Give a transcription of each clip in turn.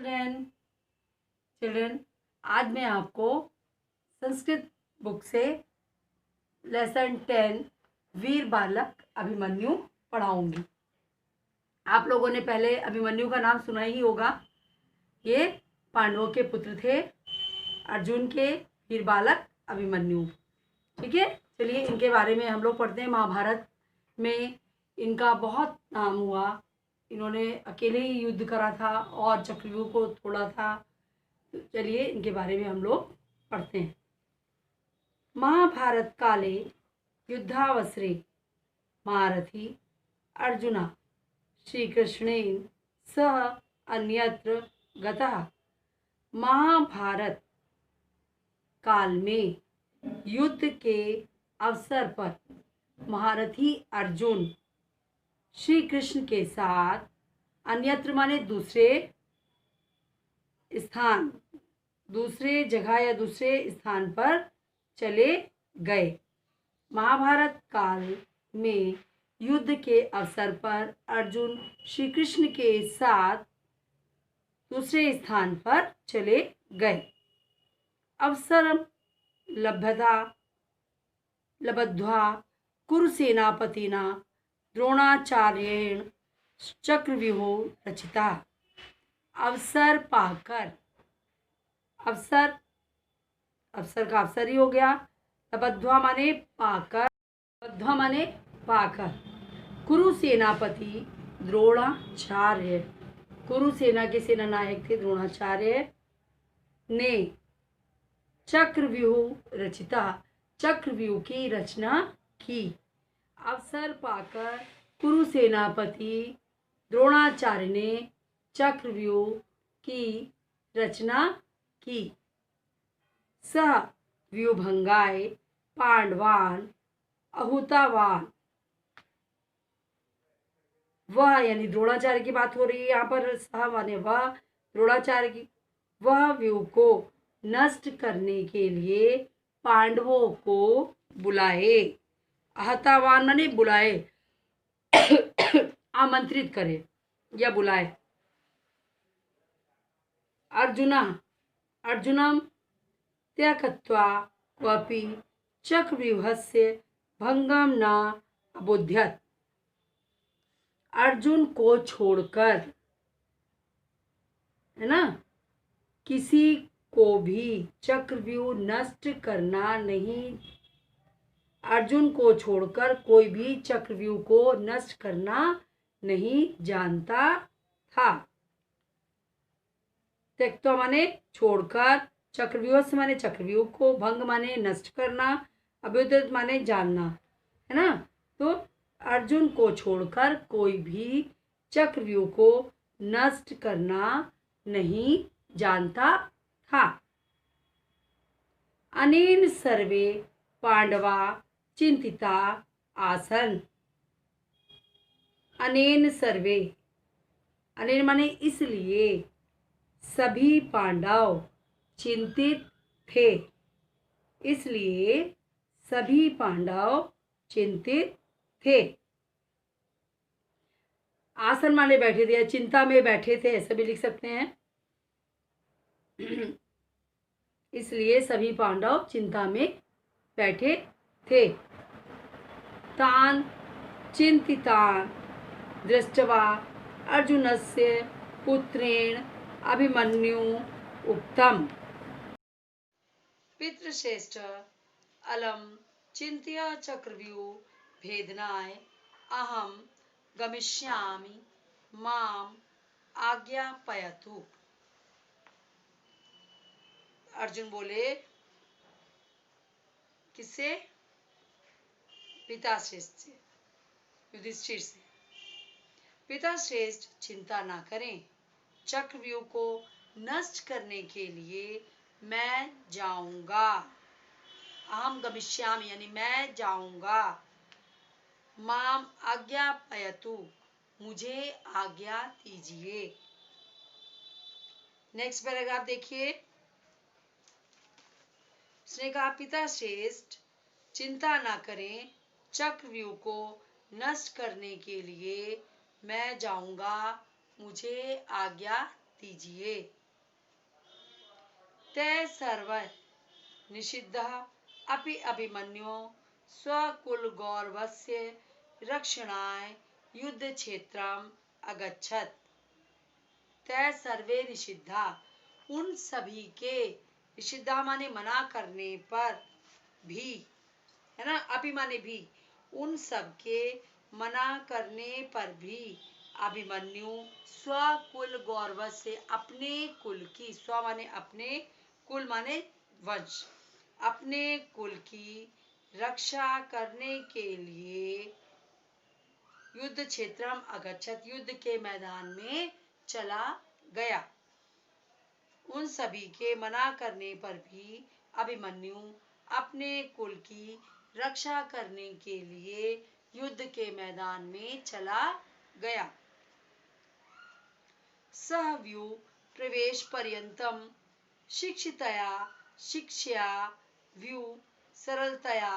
Children children आज मैं आपको संस्कृत बुक से लेसन 10 वीर बालक अभिमन्यु पढ़ाऊंगी। आप लोगों ने पहले अभिमन्यु का नाम सुना ही होगा। ये पांडवों के पुत्र थे, अर्जुन के वीर बालक अभिमन्यु। ठीक है, चलिए इनके बारे में हम लोग पढ़ते हैं। महाभारत में इनका बहुत नाम हुआ। इन्होंने अकेले ही युद्ध करा था और चक्रव्यूह को तोड़ा था। तो चलिए इनके बारे में हम लोग पढ़ते हैं। महाभारत काले युद्धावसरे महारथी अर्जुना श्रीकृष्णेन सह अन्यत्र गतः। महाभारत काल में युद्ध के अवसर पर महारथी अर्जुन श्री कृष्ण के साथ अन्यत्र माने दूसरे स्थान, दूसरे जगह या दूसरे स्थान पर चले गए। महाभारत काल में युद्ध के अवसर पर अर्जुन श्री कृष्ण के साथ दूसरे स्थान पर चले गए। अवसरम लब्ध्वा कुरुसेनापतिना द्रोणाचार्येण चक्रव्यूहो रचिता। अवसर पाकर, अवसर का अवसर ही हो गया। लब्ध्वा माने पाकर, लब्ध्वा माने पाकर। कुरु सेनापति द्रोणाचार्य, कुरु सेना के सेना नायक थे द्रोणाचार्य ने चक्रव्यूह रचिता, चक्रव्यूह की रचना की। अवसर पाकर कुरु सेनापति द्रोणाचार्य ने चक्रव्यूह की रचना की। सह व्यूभंगाय पांडवान अहुतावान। वह यानी द्रोणाचार्य की बात हो रही है यहाँ पर। सह माने वह, द्रोणाचार्य की, वह व्यूह को नष्ट करने के लिए पांडवों को बुलाए। आहतावान माने बुलाए, आमंत्रित करे या बुलाए। अर्जुनम त्यक्त्वा क्वापि चक्रव्यूहस्य भंगम न अबुध्यत। अर्जुन को छोड़कर, है ना, किसी को भी चक्रव्यूह नष्ट करना नहीं, अर्जुन को छोड़कर कोई भी चक्रव्यूह को नष्ट करना नहीं जानता था। त्यक्त्वा माने छोड़कर, चक्रव्यूह से माने चक्रव्यूह को, भंग माने नष्ट करना, अभ्युदय माने जानना, है ना। तो अर्जुन को छोड़कर कोई भी चक्रव्यूह को नष्ट करना नहीं जानता था। अनेन सर्वे पांडवा चिंतिता आसन। अनेन सर्वे, अनेन माने इसलिए, सभी पांडव चिंतित थे, इसलिए सभी पांडव चिंतित थे। आसन माने बैठे थे या चिंता में बैठे थे, ऐसा भी लिख सकते हैं। इसलिए सभी पांडव चिंता में बैठे थे। तान चिंतितान दृष्ट्वा अर्जुनस्य पुत्रेण अभिमन्यु उक्तम। पितृश्रेष्ठ अलम चिंत्य चक्रव्यूह भेदनाय अहम गमिष्यामि माम आज्ञापयतु। अर्जुन बोले, किससे? पिता श्रेष्ठ से, युधिष्ठिर से। पिता श्रेष्ठ चिंता ना करें, चक्रव्यूह को नष्ट करने के लिए मैं जाऊंगा। अहम गमिष्यामि यानी मैं जाऊंगा। माम आज्ञापयतु, मुझे आज्ञा दीजिए। नेक्स्ट पैराग्राफ देखिए। उसने कहा, पिता श्रेष्ठ चिंता ना करें, चक्रव्यूह को नष्ट करने के लिए मैं जाऊंगा, मुझे आज्ञा दीजिए। ते सर्व निषिद्धः अपि अभिमन्यु स्वकुलगौरवस्य रक्षणाय युद्धक्षेत्रम् अगच्छत्। ते सर्वे निषिद्धा, उन सभी के, निषिद्धा माने मना करने पर भी, है ना, अपि माने भी, उन सब के मना करने पर भी, अभिमन्यु स्वकुल गौरव से, अपने कुल की, स्व माने अपने, कुल माने वंश, अपने कुल की रक्षा करने के लिए युद्ध क्षेत्रम अगच्छत, युद्ध के मैदान में चला गया। उन सभी के मना करने पर भी अभिमन्यु अपने कुल की रक्षा करने के लिए युद्ध के मैदान में चला गया। सह व्यू प्रवेश पर्यंतम शिक्षितया शिक्षया व्यू सरलतया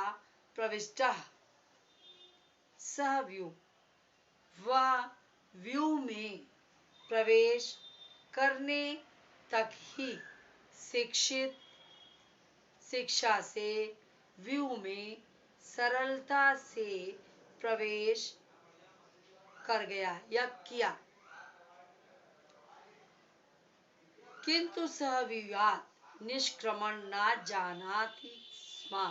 प्रविष्टः। सह व्यू, वह व्यू में प्रवेश करने तक ही शिक्षित शिक्षा से व्यू में सरलता से प्रवेश कर गया या किया। किंतु सह व्यूयात् निष्क्रमण न जानाति स्म,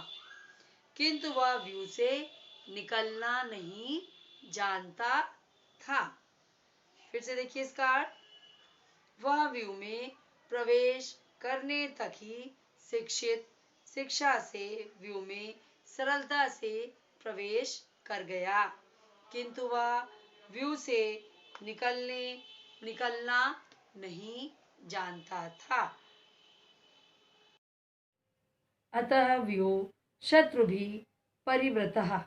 किंतु वह व्यू से निकलना नहीं जानता था। फिर से देखिए इसका अर्थ, वह व्यू में प्रवेश करने तक ही शिक्षित शिक्षा से व्यू में सरलता से प्रवेश कर गया, किंतु वह व्यू से निकलना नहीं जानता था। अतः व्यू शत्रु भी परिवृतः,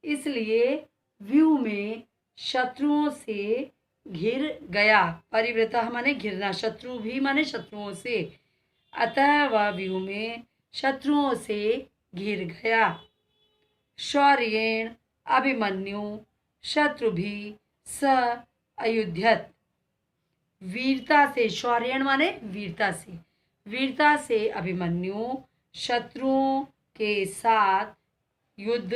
इसलिए व्यू में शत्रुओं से घिर गया। परिवृतः माने घिरना, शत्रु भी माने शत्रुओं से। अतः वह व्यू में शत्रुओं से घिर गया। शौर्येण अभिमन्यु शत्रु भी स अयुध्यत, वीरता से, शौर्येण माने वीरता से, वीरता से अभिमन्यु शत्रुओं के साथ युद्ध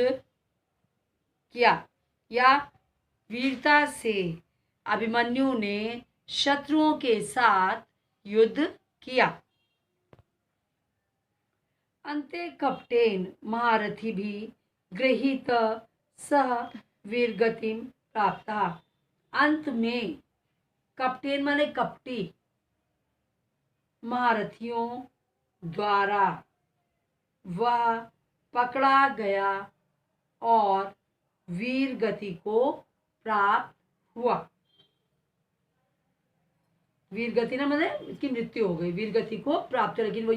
किया, या वीरता से अभिमन्यु ने शत्रुओं के साथ युद्ध किया। अन्ते कपटेन महारथी भी गृहीत सह वीरगतिम प्राप्ता। अंत में कपटेन माने कपटी, महारथियों द्वारा वह पकड़ा गया और वीर गति को प्राप्त हुआ। वीर गति ना मतलब इसकी मृत्यु हो गई, वीर गति को प्राप्त, लेकिन वो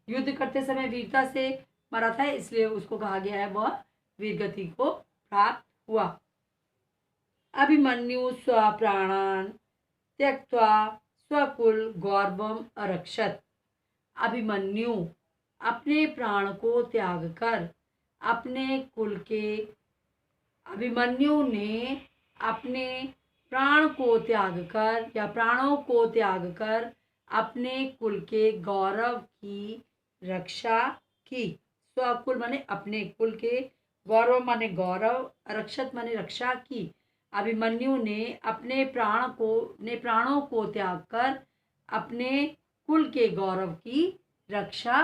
युद्ध करते समय वीरता से मरा था, इसलिए उसको कहा गया है वह वीर गति को प्राप्त हुआ। अभिमन्यु स्वप्राणान त्यक्त्वा स्वकुल गौरवम अरक्षत। अभिमन्यु अपने प्राण को त्याग कर अपने कुल के, अभिमन्यु ने अपने प्राण को त्याग कर या प्राणों को त्याग कर अपने कुल के गौरव की रक्षा की। स्वकुल माने अपने कुल के, गौरव माने गौरव, रक्षत माने रक्षा की। अभिमन्यु ने अपने प्राणों को त्याग कर अपने कुल के गौरव की रक्षा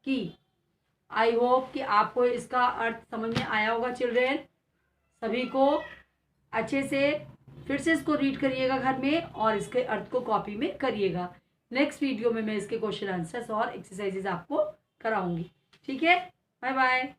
की। आई होप कि आपको इसका अर्थ समझ में आया होगा चिल्ड्रेन। सभी को अच्छे से फिर से इसको रीड करिएगा घर में और इसके अर्थ को कॉपी में करिएगा। नेक्स्ट वीडियो में मैं इसके क्वेश्चन आंसर्स और एक्सरसाइजेज आपको कराऊंगी। ठीक है, बाय बाय।